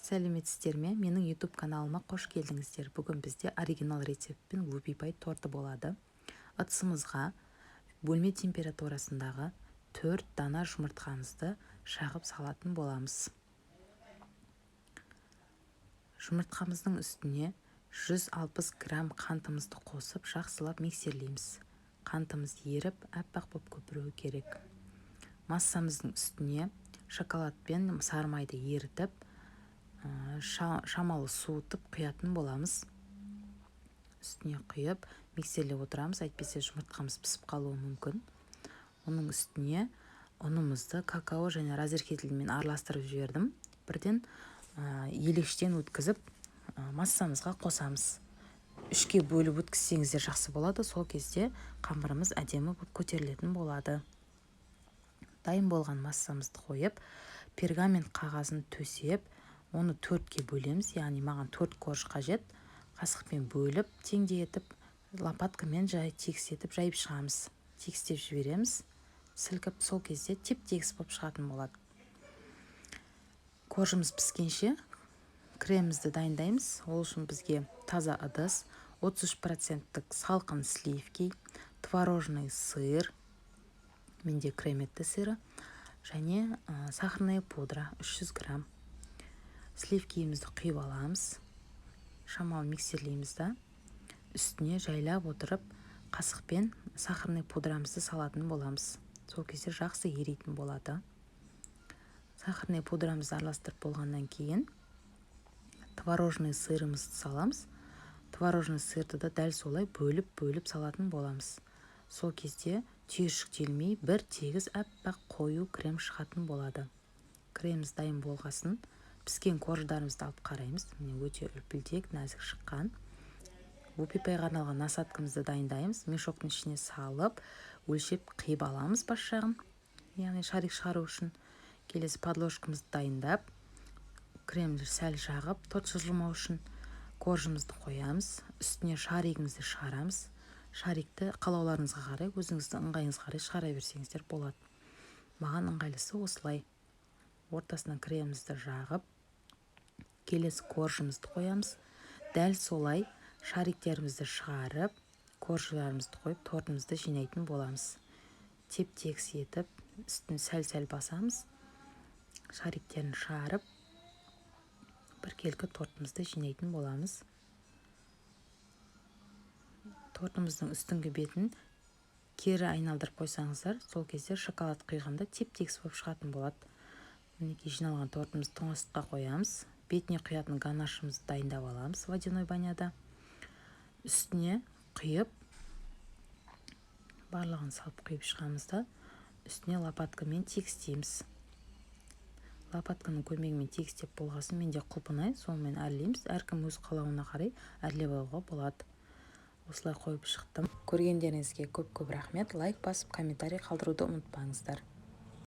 Сәлеметсіздер ме? Менің YouTube каналыма қош келдіңіздер. Бүгін бізде оригинал рецептпен вупи-пай торты болады. Ыдысымызға бөлме температурасындағы 4 дана жұмыртқамызды шағып салатын боламыз. Жұмыртқамыздың үстіне 160 грамм қантымызды қосып, жақсылап миксерлейміз. Қантымыз еріп, аппақ боп көпіруі керек. Массамыздың үстіне шоколад пен сары майды ерітіп, шамалы суытып құятын боламыз. Үстіне құйып миксерлеп отырамыз, әйтпесе жұмыртқамыз пісіп қалуы мүмкін. Оның үстіне ұнымызды какао және разрыхлителмен араластырып жібердім. Бірден елештен өткізіп массамызға қосамыз. 3-ке бөліп өткізсеңіздер жақсы болады. Сол кезде қамырымыз әдемі болып көтерілетін болады. Дайын болған массамызды қойып, пергамент қағазын төсеп, оны 4-ке бөлеміз. Яғни маған 4 корж қажет. Қасықпен бөліп, теңдетіп, лопаткамен тегістетіп жайып шығамыз. Тегістеп жібереміз. Сілкіп, сол кезде теп-тегіс болып шығатын болады. Коржымыз піскенше кремімізді дайындаймыз. Ол үшін бізге таза ыдыс, 33% салқын сливки, творожный сыр, менде креметті сыры, және сахарная пудра 300 грамм. Сливкиімізді құйып аламыз. Шамалы миксерлейміз да. Үстіне жайлап отырып, қасықпен сахарный пудрамызды салатын боламыз. Сол кезде жақсы еритін болады. Сахарный пудрамызды араластырып болғаннан кейін творожный сырымызды саламыз. Творожный сырды да дәл солай бөліп салатын боламыз. Сол кезде түйіршіктелмей бір тегіс аппақ қою крем шығатын болады. Креміміз дайын болғасын, піскен корждарымызды алып қараймыз. Міне өте үлпілдек, нәзік шыққан. Вупи-пайға арналған насадкамызды дайындаймыз. Мешоктың ішіне салып, өлшеп қиып аламыз бас жағын. Яғни шарик шығару үшін. Келесі подложкамызды дайындап, кремді сәл жағып, торт жылжымау үшін коржымызды қоямыз. Үстіне шаригімізді шығарамыз. Шарикті қалауларыңызға қарай, өзіңіздің ыңғайыңызға қарай шығара берсеңіздер болады. Маған ыңғайлысы осылай. Ортасынан кремімізді жағып, келесі коржымызды қоямыз. Дәл солай шариктерімізді шығарып, коржыларымызды қойып, тортымызды жинайтын боламыз. Теп-тегіс етіп, үстін сәл-сәл басамыз. Шариктерін шығарып, біркелкі тортымызды жинайтын боламыз. Тортымыздың үстіңгі бетін кері айналдырып қойсаңыздар, сол кезде шоколад құйғанда теп-тегіс болып шығатын болады. Мінекей жиналған тортымызды тоңазытқа қоямыз. Бетіне құятын ганашымызды дайындап аламыз водяной баняда. Үстіне құйып, барлығын салып құйып шығамыз да, үстіне лопаткамен тегістейміз. Лопатканың көмегімен тегістеп болғасын, менде құлпынай, сонымен әрлейміз. Әркім өз қалауына қарай әрлеп алуға болады. Осылай қойып шықтым. Көргендеріңізге көп-көп рахмет. Лайк басып, комментарий қалдыруды ұмытпаңыздар.